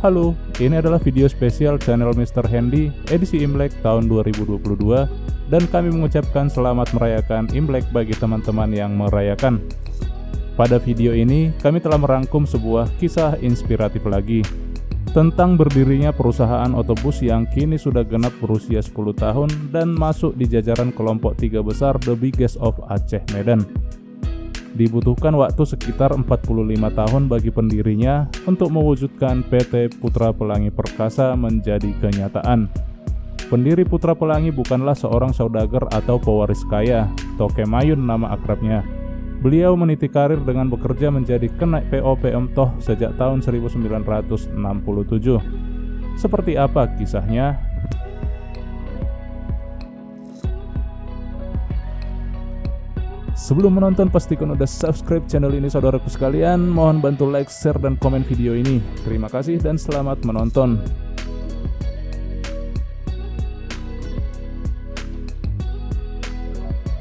Halo, ini adalah video spesial channel Mr. Handy edisi Imlek tahun 2022 dan kami mengucapkan selamat merayakan Imlek bagi teman-teman yang merayakan. Pada video ini, kami telah merangkum sebuah kisah inspiratif lagi tentang berdirinya perusahaan otobus yang kini sudah genap berusia 10 tahun dan masuk di jajaran kelompok 3 besar The Biggest of Aceh Medan. Dibutuhkan waktu sekitar 45 tahun bagi pendirinya untuk mewujudkan PT Putra Pelangi Perkasa menjadi kenyataan. Pendiri Putra Pelangi bukanlah seorang saudagar atau pewaris kaya, Toke Mayun nama akrabnya. Beliau meniti karir dengan bekerja menjadi kenek PO PM Toh sejak tahun 1967. Seperti apa kisahnya? Sebelum menonton pastikan udah subscribe channel ini saudaraku sekalian. Mohon bantu like, share, dan komen video ini. Terima kasih dan selamat menonton.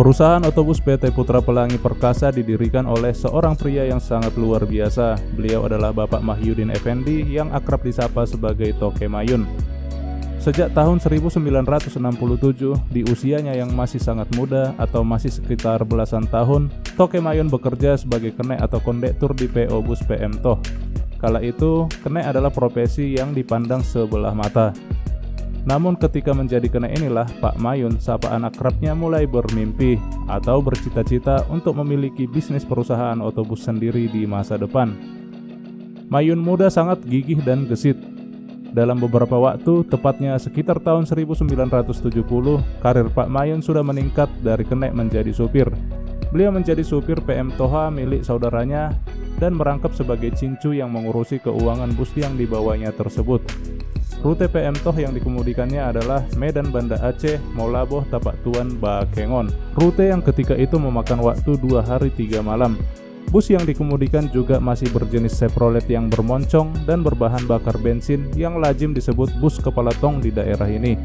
Perusahaan otobus PT Putra Pelangi Perkasa didirikan oleh seorang pria yang sangat luar biasa. Beliau adalah Bapak Mahyudin Effendi yang akrab disapa sebagai Toke Mayun. Sejak tahun 1967, di usianya yang masih sangat muda atau masih sekitar belasan tahun, Toke Mayun bekerja sebagai kenek atau kondektur di PO Bus PM Toh. Kala itu, kenek adalah profesi yang dipandang sebelah mata. Namun ketika menjadi kenek inilah, Pak Mayun, sapaan akrabnya, mulai bermimpi atau bercita-cita untuk memiliki bisnis perusahaan otobus sendiri di masa depan. Mayun muda sangat gigih dan gesit. Dalam beberapa waktu, tepatnya sekitar tahun 1970, karir Pak Mayun sudah meningkat dari kenek menjadi supir. Beliau menjadi supir PM Toha milik saudaranya dan merangkap sebagai cincu yang mengurusi keuangan bus yang dibawanya tersebut. Rute PM Toh yang dikemudikannya adalah Medan Banda Aceh, Maulaboh, Tapak Tuan, Bakengon. Rute yang ketika itu memakan waktu 2 hari 3 malam. Bus yang dikemudikan juga masih berjenis Chevrolet yang bermoncong dan berbahan bakar bensin yang lazim disebut bus kepala tong di daerah ini.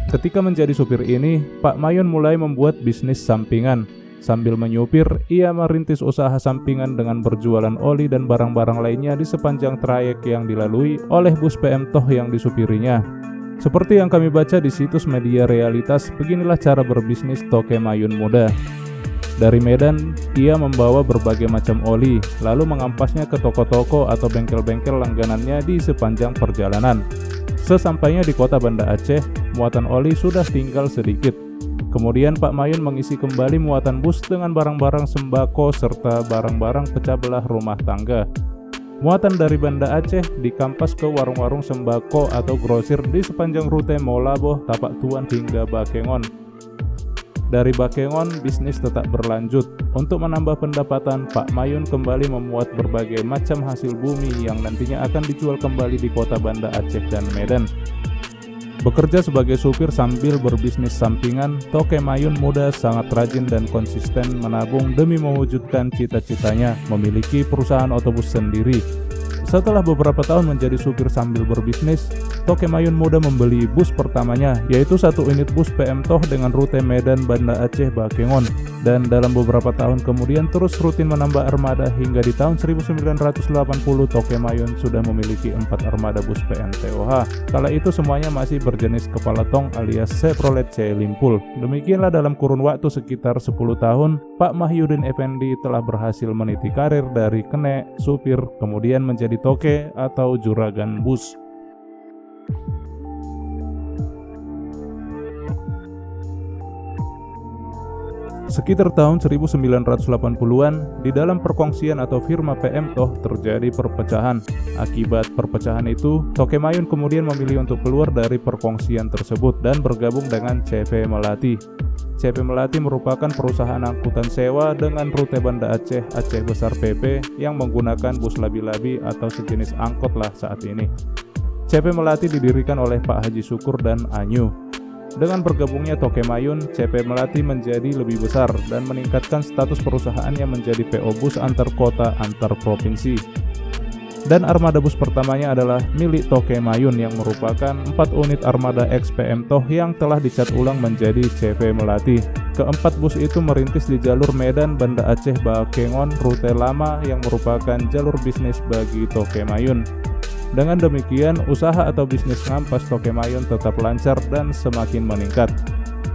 Ketika menjadi supir ini, Pak Mayun mulai membuat bisnis sampingan. Sambil menyupir, ia merintis usaha sampingan dengan berjualan oli dan barang-barang lainnya di sepanjang trayek yang dilalui oleh bus PM Toh yang disupirinya. Seperti yang kami baca di situs media realitas, beginilah cara berbisnis Toke Mayun muda. Dari Medan, ia membawa berbagai macam oli, lalu mengampasnya ke toko-toko atau bengkel-bengkel langganannya di sepanjang perjalanan. Sesampainya di kota Banda Aceh, muatan oli sudah tinggal sedikit. Kemudian Pak Mayun mengisi kembali muatan bus dengan barang-barang sembako serta barang-barang pecah belah rumah tangga. Muatan dari Banda Aceh dikampas ke warung-warung sembako atau grosir di sepanjang rute Maulaboh, Tapak Tuan hingga Bakengon. Dari Bakengon, bisnis tetap berlanjut. Untuk menambah pendapatan, Pak Mayun kembali memuat berbagai macam hasil bumi yang nantinya akan dijual kembali di kota Banda Aceh dan Medan. Bekerja sebagai supir sambil berbisnis sampingan, Toke Mayun muda sangat rajin dan konsisten menabung demi mewujudkan cita-citanya memiliki perusahaan otobus sendiri. Setelah beberapa tahun menjadi supir sambil berbisnis, Toke Mayun muda membeli bus pertamanya, yaitu 1 unit bus PM Toh dengan rute Medan Banda Aceh Bakengon. Dan dalam beberapa tahun kemudian terus rutin menambah armada hingga di tahun 1980 Toke Mayun sudah memiliki 4 armada bus PM TOH. Kala itu semuanya masih berjenis kepala tong alias Chevrolet C Limpul. Demikianlah dalam kurun waktu sekitar 10 tahun, Pak Mahyudin Effendi telah berhasil meniti karir dari kenek, supir, kemudian menjadi toke atau juragan bus. Sekitar tahun 1980-an, di dalam perkongsian atau firma PM Toh terjadi perpecahan. Akibat perpecahan itu, Toke Mayun kemudian memilih untuk keluar dari perkongsian tersebut dan bergabung dengan CV Melati. CV Melati merupakan perusahaan angkutan sewa dengan rute Banda Aceh, Aceh Besar PP yang menggunakan bus labi-labi atau sejenis angkot lah saat ini. CV Melati didirikan oleh Pak Haji Syukur dan Anyu. Dengan bergabungnya Toke Mayun, CV Melati menjadi lebih besar dan meningkatkan status perusahaannya menjadi PO Bus antar kota antar provinsi. Dan armada bus pertamanya adalah milik Toke Mayun yang merupakan 4 unit armada XPM Toh yang telah dicat ulang menjadi CV Melati. Keempat bus itu merintis di jalur Medan Banda Aceh Bakengon, rute lama yang merupakan jalur bisnis bagi Toke Mayun. Dengan demikian, usaha atau bisnis ngampas Toke Mayun tetap lancar dan semakin meningkat.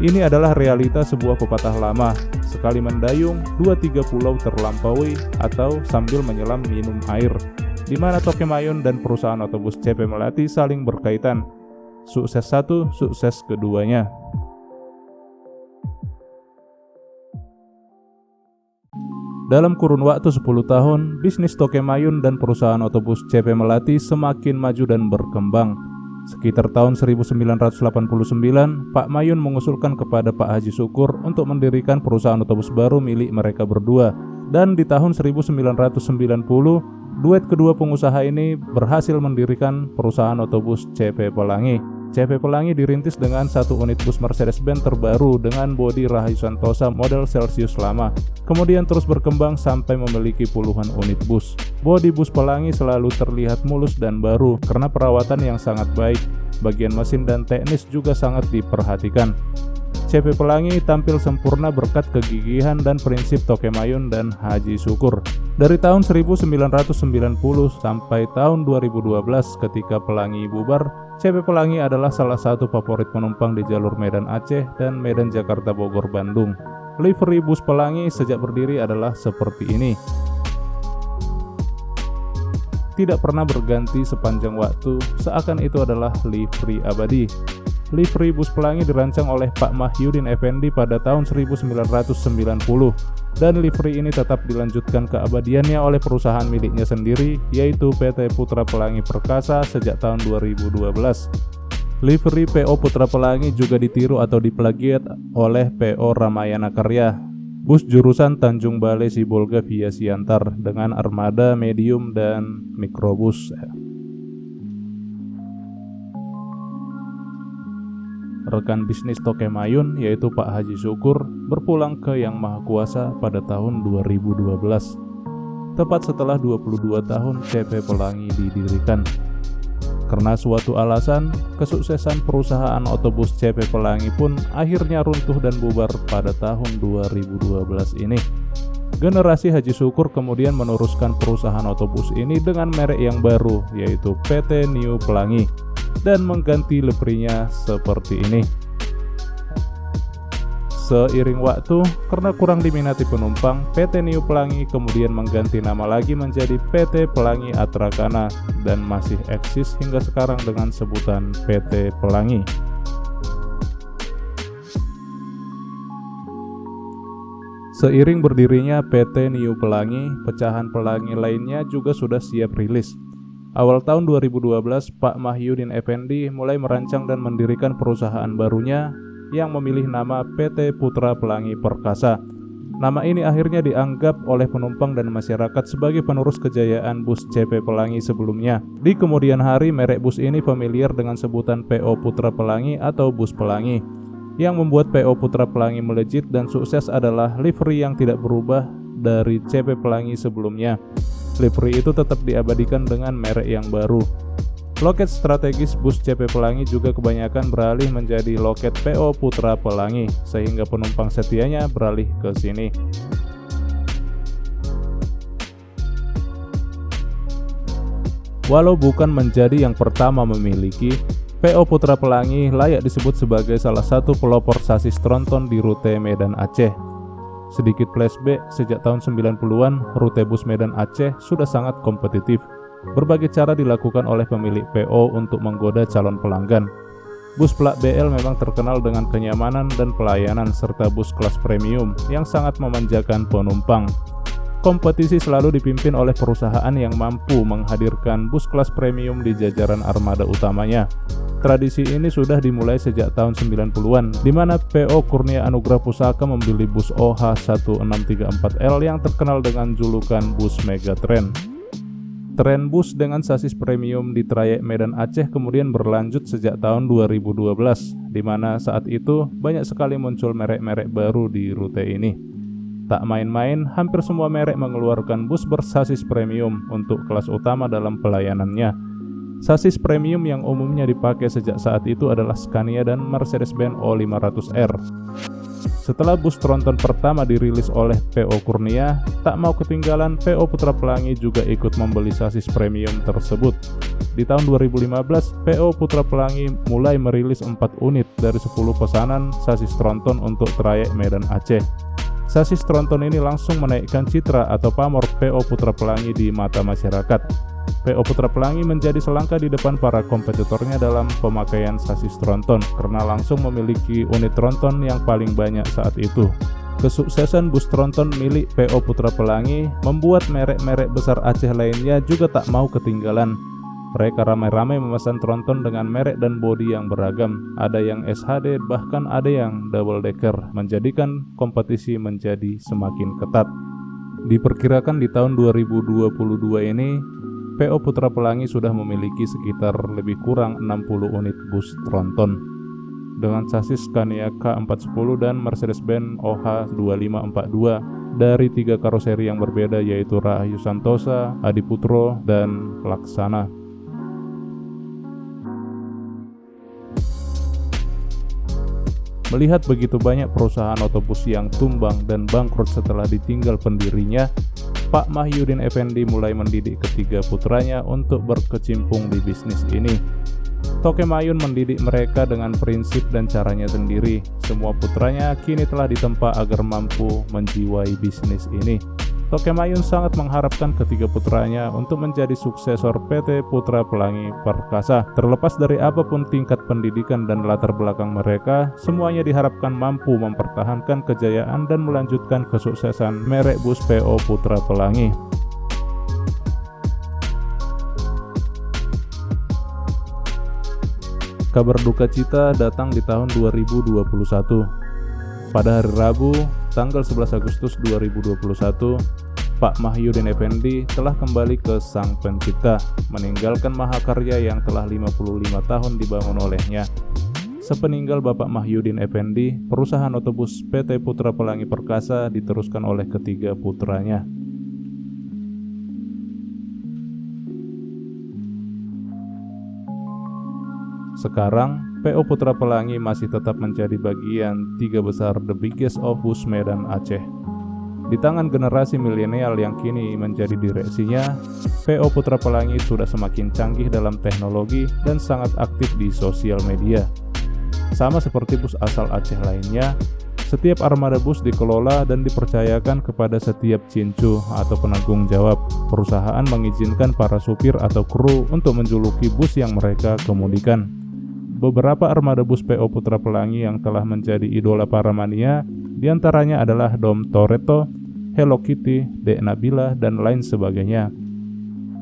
Ini adalah realita sebuah pepatah lama, sekali mendayung, 2-3 pulau terlampaui, atau sambil menyelam minum air, di mana Toke Mayun dan perusahaan otobus CP Melati saling berkaitan. Sukses satu, sukses keduanya. Dalam kurun waktu 10 tahun, bisnis Toke Mayun dan perusahaan otobus CP Melati semakin maju dan berkembang. Sekitar tahun 1989, Pak Mayun mengusulkan kepada Pak Haji Syukur untuk mendirikan perusahaan otobus baru milik mereka berdua. Dan di tahun 1990, duet kedua pengusaha ini berhasil mendirikan perusahaan otobus CP Pelangi. CP Pelangi dirintis dengan satu unit bus Mercedes-Benz terbaru dengan bodi Rahayu Santosa model Celsius lama. Kemudian terus berkembang sampai memiliki puluhan unit bus. Bodi bus Pelangi selalu terlihat mulus dan baru karena perawatan yang sangat baik. Bagian mesin dan teknis juga sangat diperhatikan. CP Pelangi tampil sempurna berkat kegigihan dan prinsip Toke Mayun dan Haji Syukur. Dari tahun 1990 sampai tahun 2012 ketika Pelangi bubar, CP Pelangi adalah salah satu favorit penumpang di jalur Medan Aceh dan Medan Jakarta Bogor Bandung. Livery bus Pelangi sejak berdiri adalah seperti ini. Tidak pernah berganti sepanjang waktu, seakan itu adalah livery abadi. Livery bus Pelangi dirancang oleh Pak Mahyudin Effendi pada tahun 1990 dan livery ini tetap dilanjutkan keabadiannya oleh perusahaan miliknya sendiri yaitu PT Putra Pelangi Perkasa sejak tahun 2012. Livery PO Putra Pelangi juga ditiru atau diplagiat oleh PO Ramayana Karya, bus jurusan Tanjung Balai Sibolga via Siantar dengan armada medium dan mikrobus. Rekan bisnis Toke Mayun yaitu Pak Haji Syukur berpulang ke Yang Maha Kuasa pada tahun 2012, tepat setelah 22 tahun CP Pelangi didirikan. Karena suatu alasan, kesuksesan perusahaan otobus CP Pelangi pun akhirnya runtuh dan bubar pada tahun 2012 ini. Generasi Haji Syukur kemudian meneruskan perusahaan otobus ini dengan merek yang baru yaitu PT New Pelangi dan mengganti liverynya seperti ini. Seiring waktu, karena kurang diminati penumpang, PT New Pelangi kemudian mengganti nama lagi menjadi PT Pelangi Atrakana dan masih eksis hingga sekarang dengan sebutan PT Pelangi. Seiring berdirinya PT New Pelangi, pecahan Pelangi lainnya juga sudah siap rilis. Awal tahun 2012, Pak Mahyudin Effendi mulai merancang dan mendirikan perusahaan barunya yang memilih nama PT Putra Pelangi Perkasa. Nama ini akhirnya dianggap oleh penumpang dan masyarakat sebagai penerus kejayaan bus CP Pelangi sebelumnya. Di kemudian hari, merek bus ini familiar dengan sebutan PO Putra Pelangi atau Bus Pelangi. Yang membuat PO Putra Pelangi melejit dan sukses adalah livery yang tidak berubah dari CP Pelangi sebelumnya. Livery itu tetap diabadikan dengan merek yang baru. Loket strategis bus CP Pelangi juga kebanyakan beralih menjadi loket PO Putra Pelangi, sehingga penumpang setianya beralih ke sini. Walau bukan menjadi yang pertama memiliki, PO Putra Pelangi layak disebut sebagai salah satu pelopor sasis tronton di rute Medan Aceh. Sedikit flashback, sejak tahun 90-an, rute bus Medan Aceh sudah sangat kompetitif. Berbagai cara dilakukan oleh pemilik PO untuk menggoda calon pelanggan. Bus plat BL memang terkenal dengan kenyamanan dan pelayanan serta bus kelas premium yang sangat memanjakan penumpang. Kompetisi selalu dipimpin oleh perusahaan yang mampu menghadirkan bus kelas premium di jajaran armada utamanya. Tradisi ini sudah dimulai sejak tahun 90-an, di mana PO Kurnia Anugrah Pusaka membeli bus OH1634L yang terkenal dengan julukan bus Megatrend. Tren bus dengan sasis premium di trayek Medan Aceh kemudian berlanjut sejak tahun 2012, di mana saat itu banyak sekali muncul merek-merek baru di rute ini. Tak main-main, hampir semua merek mengeluarkan bus bersasis premium untuk kelas utama dalam pelayanannya. Sasis premium yang umumnya dipakai sejak saat itu adalah Scania dan Mercedes-Benz O500R. Setelah bus tronton pertama dirilis oleh PO Kurnia, tak mau ketinggalan PO Putra Pelangi juga ikut membeli sasis premium tersebut. Di tahun 2015, PO Putra Pelangi mulai merilis 4 unit dari 10 pesanan sasis tronton untuk trayek Medan Aceh. Sasis tronton ini langsung menaikkan citra atau pamor PO Putra Pelangi di mata masyarakat. PO Putra Pelangi menjadi selangkah di depan para kompetitornya dalam pemakaian sasis tronton karena langsung memiliki unit tronton yang paling banyak saat itu. Kesuksesan bus tronton milik PO Putra Pelangi membuat merek-merek besar Aceh lainnya juga tak mau ketinggalan. Mereka ramai-ramai memesan tronton dengan merek dan bodi yang beragam. Ada yang SHD, bahkan ada yang double decker, menjadikan kompetisi menjadi semakin ketat. Diperkirakan di tahun 2022 ini, PO Putra Pelangi sudah memiliki sekitar lebih kurang 60 unit bus tronton dengan sasis Scania K410 dan Mercedes-Benz OH2542 dari 3 karoseri yang berbeda, yaitu Rahayu Santosa, Adiputro, dan Laksana. Melihat begitu banyak perusahaan otobus yang tumbang dan bangkrut setelah ditinggal pendirinya, Pak Mahyudin Effendi mulai mendidik ketiga putranya untuk berkecimpung di bisnis ini. Toke Mayun mendidik mereka dengan prinsip dan caranya sendiri. Semua putranya kini telah ditempa agar mampu menjiwai bisnis ini. Toke Mayun sangat mengharapkan ketiga putranya untuk menjadi suksesor PT Putra Pelangi Perkasa. Terlepas dari apapun tingkat pendidikan dan latar belakang mereka, semuanya diharapkan mampu mempertahankan kejayaan dan melanjutkan kesuksesan merek bus PO Putra Pelangi. Kabar duka cita datang di tahun 2021. Pada hari Rabu, tanggal 11 Agustus 2021, Pak Mahyudin Effendi telah kembali ke Sang Pencipta, meninggalkan mahakarya yang telah 55 tahun dibangun olehnya. Sepeninggal Bapak Mahyudin Effendi, perusahaan otobus PT Putra Pelangi Perkasa diteruskan oleh ketiga putranya. Sekarang, PO Putra Pelangi masih tetap menjadi bagian 3 besar The Biggest of Bus Medan Aceh. Di tangan generasi milenial yang kini menjadi direksinya, PO Putra Pelangi sudah semakin canggih dalam teknologi dan sangat aktif di sosial media. Sama seperti bus asal Aceh lainnya, setiap armada bus dikelola dan dipercayakan kepada setiap cincu atau penanggung jawab. Perusahaan mengizinkan para supir atau kru untuk menjuluki bus yang mereka kemudikan. Beberapa armada bus PO Putra Pelangi yang telah menjadi idola para mania diantaranya adalah Dom Toretto, Hello Kitty, Dek Nabila, dan lain sebagainya.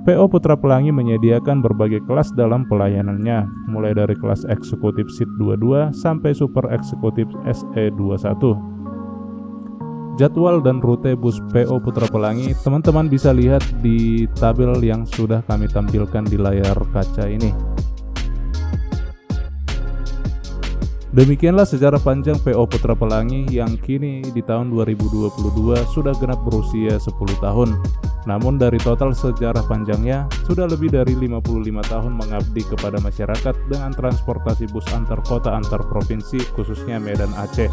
PO Putra Pelangi menyediakan berbagai kelas dalam pelayanannya, mulai dari kelas eksekutif Seat 22 sampai super eksekutif SE21. Jadwal dan rute bus PO Putra Pelangi teman-teman bisa lihat di tabel yang sudah kami tampilkan di layar kaca ini. Demikianlah sejarah panjang PO Putra Pelangi yang kini di tahun 2022 sudah genap berusia 10 tahun. Namun dari total sejarah panjangnya, sudah lebih dari 55 tahun mengabdi kepada masyarakat dengan transportasi bus antar kota antar provinsi, khususnya Medan Aceh.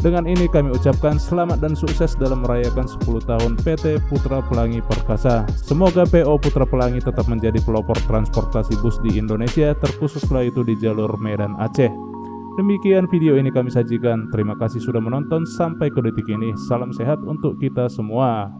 Dengan ini kami ucapkan selamat dan sukses dalam merayakan 10 tahun PT Putra Pelangi Perkasa. Semoga PO Putra Pelangi tetap menjadi pelopor transportasi bus di Indonesia, terkhususlah itu di jalur Medan Aceh. Demikian video ini kami sajikan. Terima kasih sudah menonton sampai ke detik ini. Salam sehat untuk kita semua.